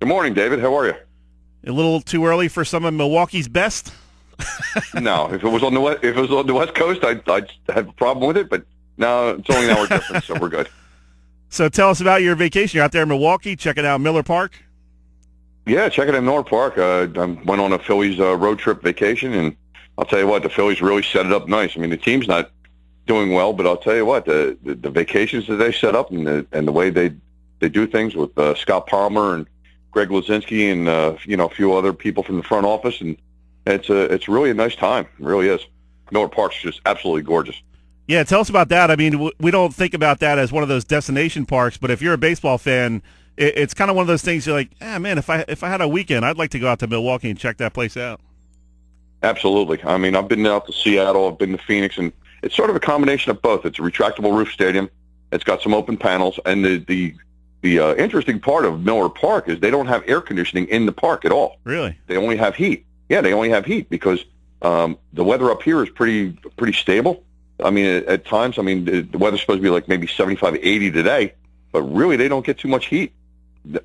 Good morning, David. How are you? A little too early for some of Milwaukee's best? No, if it was on the West Coast, I'd have a problem with it. But no, it's only an hour difference, so we're good. So tell us about your vacation. You're out there in Milwaukee, checking out Miller Park? Yeah, checking out Miller Park. I went on a Phillies road trip vacation, and I'll tell you what, the Phillies really set it up nice. I mean, the team's not doing well, but I'll tell you what, the vacations that they set up and the way they do things with Scott Palmer and Greg Lazinski and a few other people from the front office, and it's really a nice time. It really is. Miller Park's just absolutely gorgeous. Yeah, tell us about that. I mean, we don't think about that as one of those destination parks, but if you're a baseball fan, it's kind of one of those things you're like, man, if I had a weekend, I'd like to go out to Milwaukee and check that place out. Absolutely. I mean, I've been out to Seattle, I've been to Phoenix, and it's sort of a combination of both. It's a retractable roof stadium. It's got some open panels, and the interesting part of Miller Park is they don't have air conditioning in the park at all. Really? They only have heat. Yeah, they only have heat because the weather up here is pretty stable. I mean, at times, the weather's supposed to be like maybe 75, 80 today, but really they don't get too much heat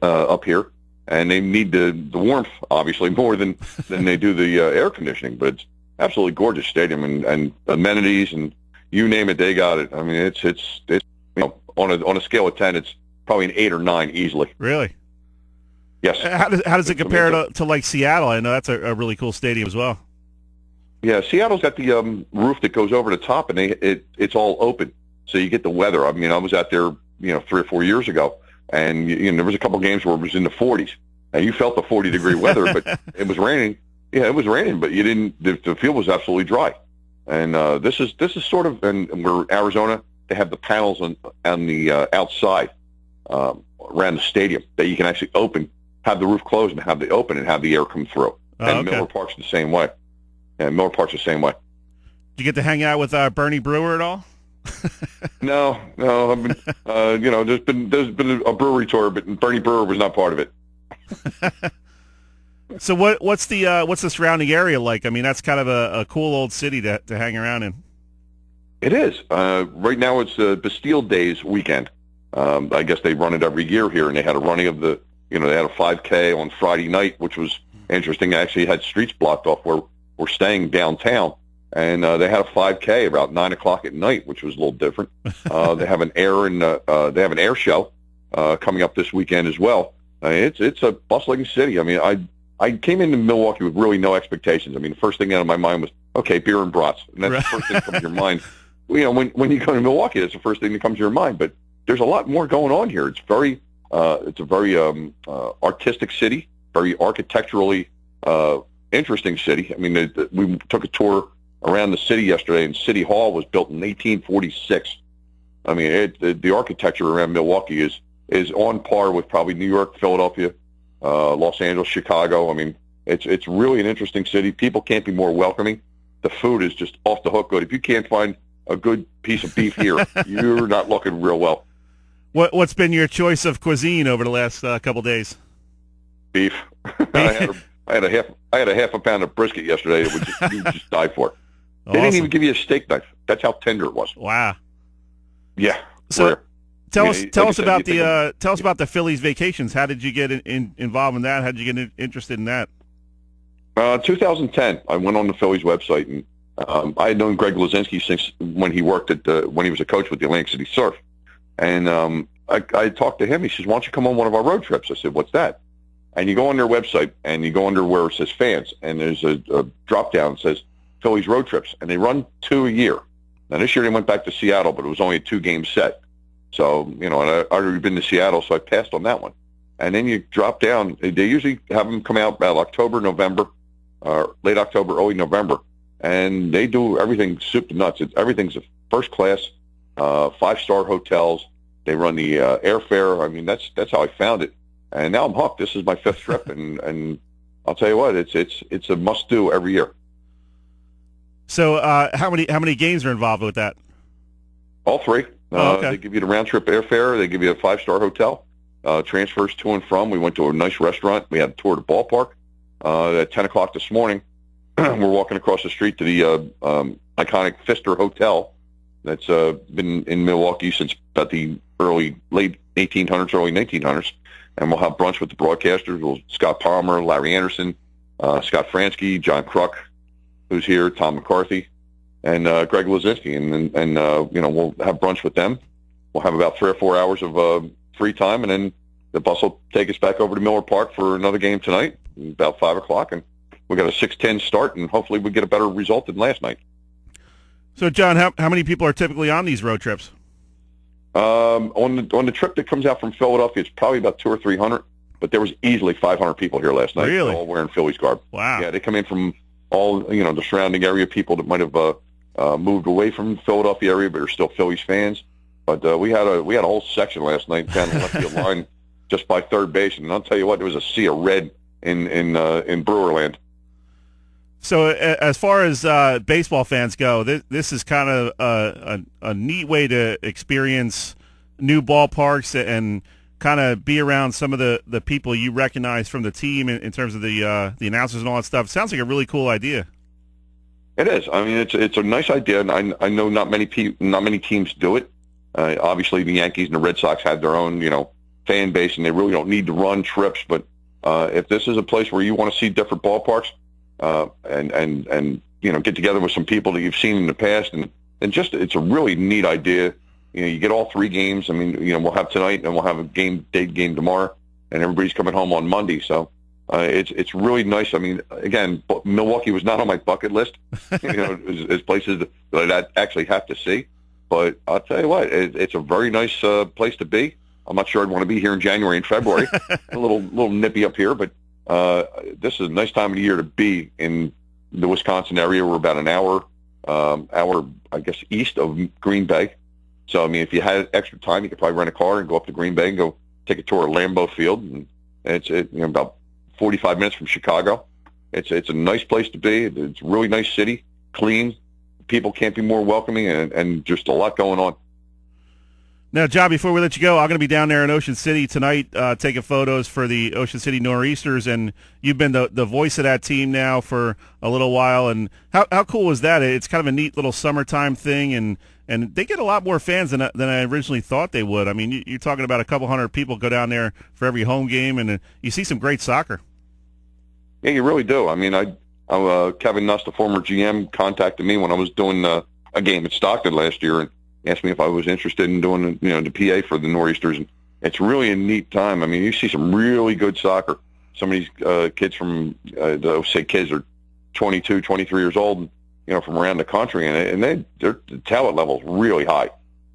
up here, and they need the warmth, obviously, more than they do the air conditioning. But it's absolutely gorgeous stadium, and amenities, and you name it, they got it. I mean, it's on a scale of 10, it's probably an 8 or 9 easily. Really? Yes. How does it compare to like Seattle? I know that's a really cool stadium as well. Yeah, Seattle's got the roof that goes over the top, and it's all open, so you get the weather. I mean, I was out there 3 or 4 years ago, and there was a couple games where it was in the 40s, and you felt the 40-degree weather, but it was raining. Yeah, it was raining, but you didn't. The field was absolutely dry, and this is sort of, and we're Arizona. They have the panels on the outside around the stadium that you can actually open, have the roof closed, and have the open and have the air come through. And okay. Miller Park's the same way. Yeah, Miller Park's the same way. Did you get to hang out with Bernie Brewer at all? No. I've been there's been a brewery tour, but Bernie Brewer was not part of it. So what's the surrounding area like? I mean, that's kind of a cool old city to hang around in. It is. Right now it's Bastille Days weekend. I guess they run it every year here, and they had a running of they had a 5K on Friday night, which was interesting. They actually had streets blocked off where we're staying downtown, and they had a 5K about 9 o'clock at night, which was a little different. They have an air show coming up this weekend as well. It's a bustling city. I mean, I came into Milwaukee with really no expectations. I mean, the first thing out of my mind was, okay, beer and brats, and that's the first thing that comes to your mind. When you go to Milwaukee, that's the first thing that comes to your mind. But there's a lot more going on here. It's a very artistic city, very architecturally interesting city. I mean, we took a tour around the city yesterday, and City Hall was built in 1846. I mean, the architecture around Milwaukee is on par with probably New York, Philadelphia, Los Angeles, Chicago. I mean, it's really an interesting city. People can't be more welcoming. The food is just off the hook good. If you can't find a good piece of beef here, you're not looking real well. What's been your choice of cuisine over the last couple days? Beef. I had a half a pound of brisket yesterday that you just die for. They didn't even give you a steak knife. That's how tender it was. Wow. Yeah. So tell us about the Phillies vacations. How did you get involved in that? How did you get interested in that? 2010, I went on the Phillies website, and I had known Greg Lazinski since when he worked when he was a coach with the Atlantic City Surf. And I talked to him. He says, why don't you come on one of our road trips? I said, what's that? And you go on their website, and you go under where it says fans, and there's a drop-down that says Phillies road trips, and they run 2 a year. Now, this year they went back to Seattle, but it was only a 2-game set. So, and I'd already been to Seattle, so I passed on that one. And then you drop down. They usually have them come out about October, November, late October, early November, and they do everything soup to nuts. Everything's a first-class, 5-star hotels. They run the airfare. I mean, that's how I found it. And now I'm hooked. This is my 5th trip, and I'll tell you what, it's a must-do every year. So, how many games are involved with that? All 3. Okay. They give you the round-trip airfare. They give you a 5-star hotel. Transfers to and from. We went to a nice restaurant. We had a tour of the ballpark at 10 o'clock this morning. We're walking across the street to the iconic Pfister Hotel that's been in Milwaukee since about the late 1800s, early 1900s. and we'll have brunch with the broadcasters. Scott Palmer, Larry Anderson, Scott Fransky, John Kruk, who's here, Tom McCarthy, and Greg Lazinski, and we'll have brunch with them. We'll have about 3 or 4 hours of free time, and then the bus will take us back over to Miller Park for another game tonight, about 5 o'clock, and we got a 6:10 start, and hopefully we get a better result than last night. So, John, how many people are typically on these road trips? On the trip that comes out from Philadelphia, it's probably about 200 or 300, but there was easily 500 people here last night. Really? All wearing Phillies garb. Wow. Yeah, they come in from all the surrounding area, people that might have moved away from the Philadelphia area but are still Phillies fans. But we had a whole section last night down the left field line just by third base, and I'll tell you what, there was a sea of red in Brewerland. So as far as baseball fans go, this is kind of a neat way to experience new ballparks and kind of be around some of the people you recognize from the team in terms of the announcers and all that stuff. Sounds like a really cool idea. It is. I mean, it's a nice idea, and I know not many teams do it. Obviously, the Yankees and the Red Sox have their own fan base, and they really don't need to run trips. But if this is a place where you want to see different ballparks, and get together with some people that you've seen in the past, and just it's a really neat idea. You get all 3 games. I mean, we'll have tonight, and we'll have a game tomorrow, and everybody's coming home on Monday. So it's really nice. I mean, again, Milwaukee was not on my bucket list, as places that I'd actually have to see. But I'll tell you what, it's a very nice place to be. I'm not sure I'd want to be here in January and February. A little nippy up here, but this is a nice time of the year to be in the Wisconsin area. We're about an hour, I guess, east of Green Bay. So, I mean, if you had extra time, you could probably rent a car and go up to Green Bay and go take a tour of Lambeau Field. And it's about 45 minutes from Chicago. It's a nice place to be. It's a really nice city, clean. People can't be more welcoming, and just a lot going on. Now, John, before we let you go, I'm going to be down there in Ocean City tonight taking photos for the Ocean City Noreasters, and you've been the voice of that team now for a little while. And how cool was that? It's kind of a neat little summertime thing, and they get a lot more fans than I originally thought they would. I mean, you're talking about a couple hundred people go down there for every home game, and you see some great soccer. Yeah, you really do. I mean, Kevin Nuss, the former GM, contacted me when I was doing a game at Stockton last year, and asked me if I was interested in doing the PA for the Noreasters. And it's really a neat time. I mean, you see some really good soccer. Some of these kids from kids are 22, 23 years old, from around the country, and their talent level is really high.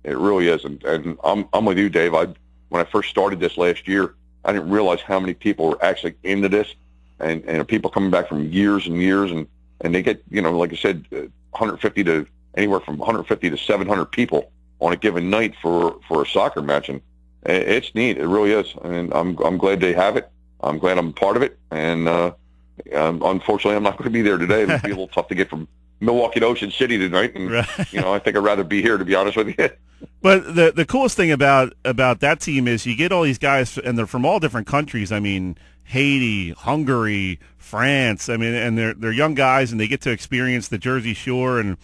It really is. And I'm with you, Dave. When I first started this last year, I didn't realize how many people were actually into this, and people coming back from years and years, and they get like I said, 150 to anywhere from 150 to 700 people on a given night for a soccer match, and it's neat. It really is, and I'm glad they have it. I'm glad I'm part of it, and unfortunately, I'm not going to be there today. It'll be a little tough to get from Milwaukee to Ocean City tonight, and right. I think I'd rather be here, to be honest with you. But the coolest thing about that team is you get all these guys, and they're from all different countries. I mean, Haiti, Hungary, France. I mean, and they're young guys, and they get to experience the Jersey Shore and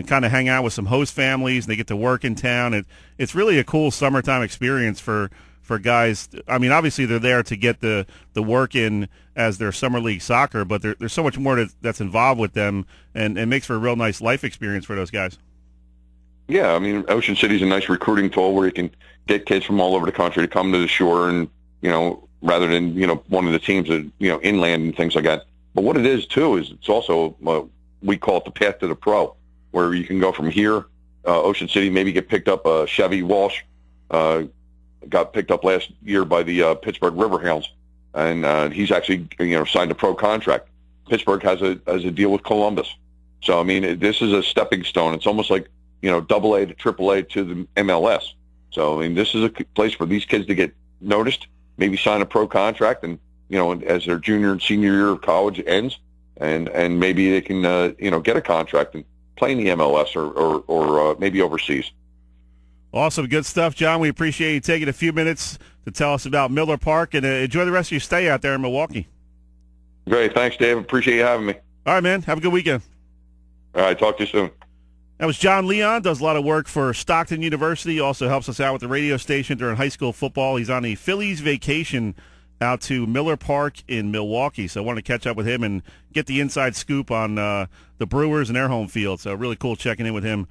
kind of hang out with some host families, and they get to work in town. It's really a cool summertime experience for guys. I mean, obviously they're there to get the work in as their summer league soccer, but there's so much more that's involved with them, and it makes for a real nice life experience for those guys. Yeah, I mean, Ocean City's a nice recruiting tool where you can get kids from all over the country to come to the shore, and rather than one of the teams that inland and things like that. But what it is too is it's also we call it the path to the pro, where you can go from here, Ocean City, maybe get picked up. Chevy Walsh got picked up last year by the Pittsburgh Riverhounds, and he's actually signed a pro contract. Pittsburgh has a deal with Columbus, so I mean this is a stepping stone. It's almost like Double A to Triple A to the MLS. So I mean this is a place for these kids to get noticed, maybe sign a pro contract, and as their junior and senior year of college ends, and maybe they can get a contract and play in the MLS or maybe overseas. Awesome. Good stuff, John. We appreciate you taking a few minutes to tell us about Miller Park, and enjoy the rest of your stay out there in Milwaukee. Great. Thanks, Dave. Appreciate you having me. All right, man. Have a good weekend. All right. Talk to you soon. That was John Leon, does a lot of work for Stockton University, also helps us out with the radio station during high school football. He's on a Phillies vacation out to Miller Park in Milwaukee, so I wanted to catch up with him and get the inside scoop on the Brewers and their home field. So really cool checking in with him